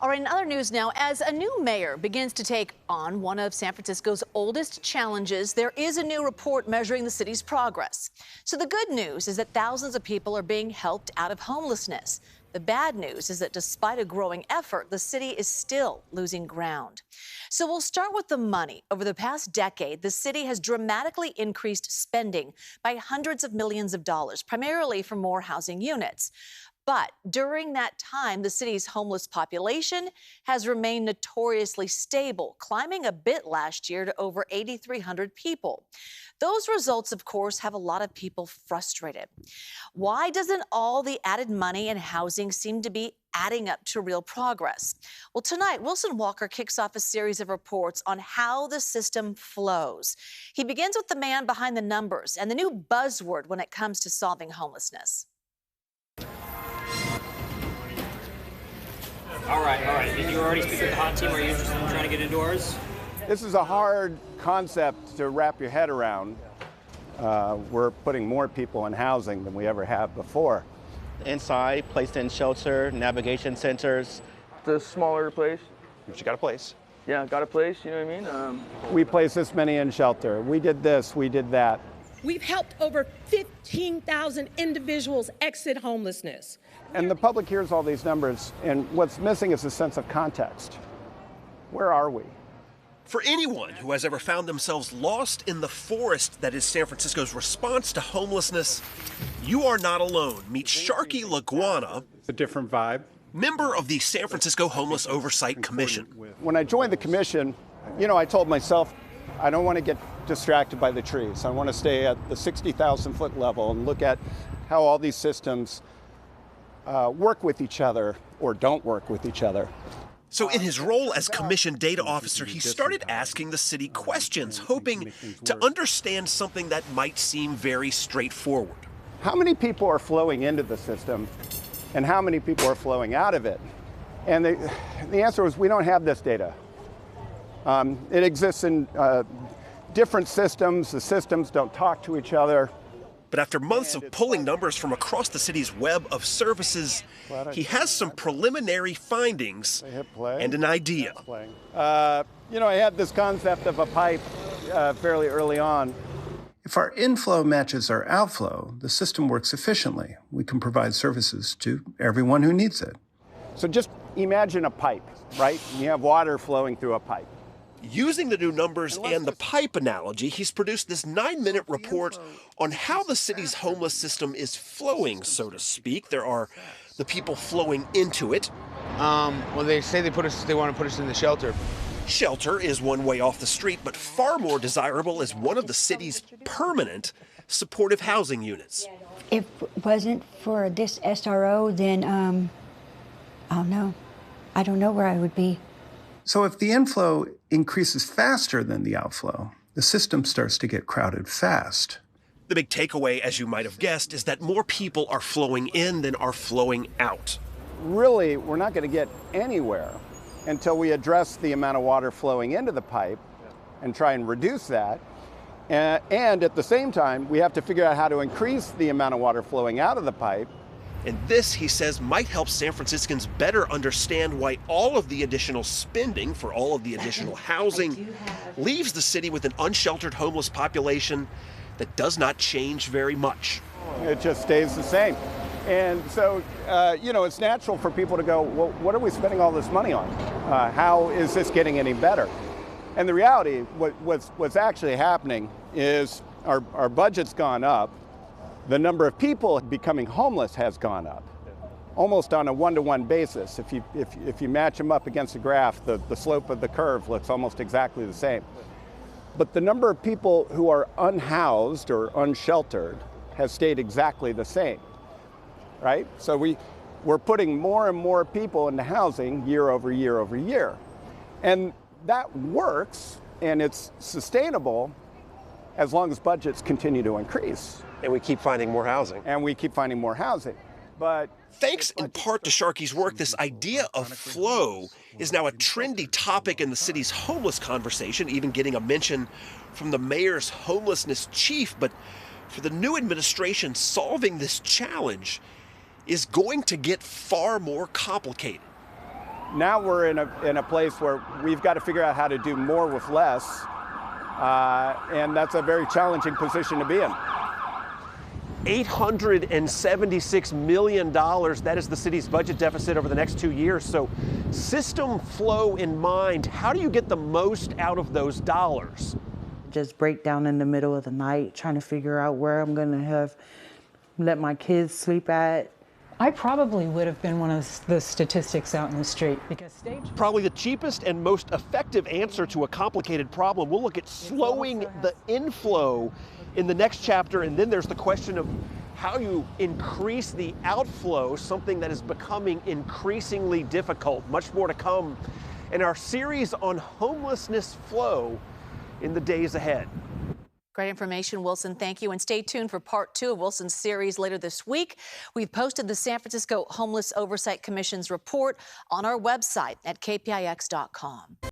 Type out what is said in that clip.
All right, in other news now, as a new mayor begins to take on one of San Francisco's oldest challenges, there is a new report measuring the city's progress. So the good news is that thousands of people are being helped out of homelessness. The bad news is that despite a growing effort, the city is still losing ground. So we'll start with the money. Over the past decade, the city has dramatically increased spending by hundreds of millions of dollars, primarily for more housing units. But during that time, the city's homeless population has remained notoriously stable, climbing a bit last year to over 8,300 people. Those results, of course, have a lot of people frustrated. Why doesn't all the added money and housing seem to be adding up to real progress? Well, tonight, Wilson Walker kicks off a series of reports on how the system flows. He begins with the man behind the numbers and the new buzzword when it comes to solving homelessness. All right. Did you already speak with the hot team? Are you interested in trying to get indoors? This is a hard concept to wrap your head around. We're putting more people in housing than we ever have before. Inside, placed in shelter, navigation centers. The smaller place. But you got a place. Yeah, got a place, you know what I mean? We place this many in shelter. We did this, we did that. We've helped over 15,000 individuals exit homelessness. And the public hears all these numbers, and what's missing is a sense of context. Where are we? For anyone who has ever found themselves lost in the forest that is San Francisco's response to homelessness, you are not alone. Meet Sharky Laguana, A different vibe. member of the San Francisco Homeless Oversight Commission. When I joined the commission, I told myself, I don't want to get distracted by the trees. I want to stay at the 60,000 foot level and look at how all these systems work with each other or don't work with each other. So in his role as commission data officer, he started asking the city questions, hoping to understand something that might seem very straightforward. How many people are flowing into the system and how many people are flowing out of it? And the answer was, we don't have this data. It exists in different systems. The systems don't talk to each other. But after months of pulling numbers from across the city's web of services, he has some preliminary findings and an idea. I had this concept of a pipe fairly early on. If our inflow matches our outflow, the system works efficiently. We can provide services to everyone who needs it. So just imagine a pipe, right? You have water flowing through a pipe. Using the new numbers and the pipe analogy, he's produced this 9-minute report on how the city's homeless system is flowing, so to speak. There are the people flowing into it. Well, they say they want to put us in the shelter. Shelter is one way off the street, but far more desirable is one of the city's permanent supportive housing units. If it wasn't for this SRO, then, I don't know where I would be. So if the inflow increases faster than the outflow, the system starts to get crowded fast. The big takeaway, as you might have guessed, is that more people are flowing in than are flowing out. Really, we're not going to get anywhere until we address the amount of water flowing into the pipe and try and reduce that. And at the same time, we have to figure out how to increase the amount of water flowing out of the pipe. And this, he says, might help San Franciscans better understand why all of the additional spending for all of the additional housing leaves the city with an unsheltered homeless population that does not change very much. It just stays the same. And so, it's natural for people to go, well, what are we spending all this money on? How is this getting any better? And the reality, what's actually happening is our budget's gone up. The number of people becoming homeless has gone up, almost on a one-to-one basis. If you match them up against a graph, the slope of the curve looks almost exactly the same. But the number of people who are unhoused or unsheltered has stayed exactly the same, right? So we're putting more and more people into housing year over year over year. And that works, and it's sustainable as long as budgets continue to increase. And we keep finding more housing. But thanks in part to Sharky's work, this idea of flow is now a trendy topic in the city's homeless conversation, even getting a mention from the mayor's homelessness chief. But for the new administration, solving this challenge is going to get far more complicated. Now we're in a place where we've got to figure out how to do more with less, and that's a very challenging position to be in. $876 million, that is the city's budget deficit over the next 2 years. So system flow in mind, how do you get the most out of those dollars? Just break down in the middle of the night, trying to figure out where I'm gonna let my kids sleep at. I probably would have been one of the statistics out in the street because probably the cheapest and most effective answer to a complicated problem. We'll look at slowing the inflow in the next chapter, and then there's the question of how you increase the outflow, something that is becoming increasingly difficult. Much more to come in our series on homelessness flow in the days ahead. Great information, Wilson. Thank you. And stay tuned for part 2 of Wilson's series later this week. We've posted the San Francisco Homeless Oversight Commission's report on our website at kpix.com.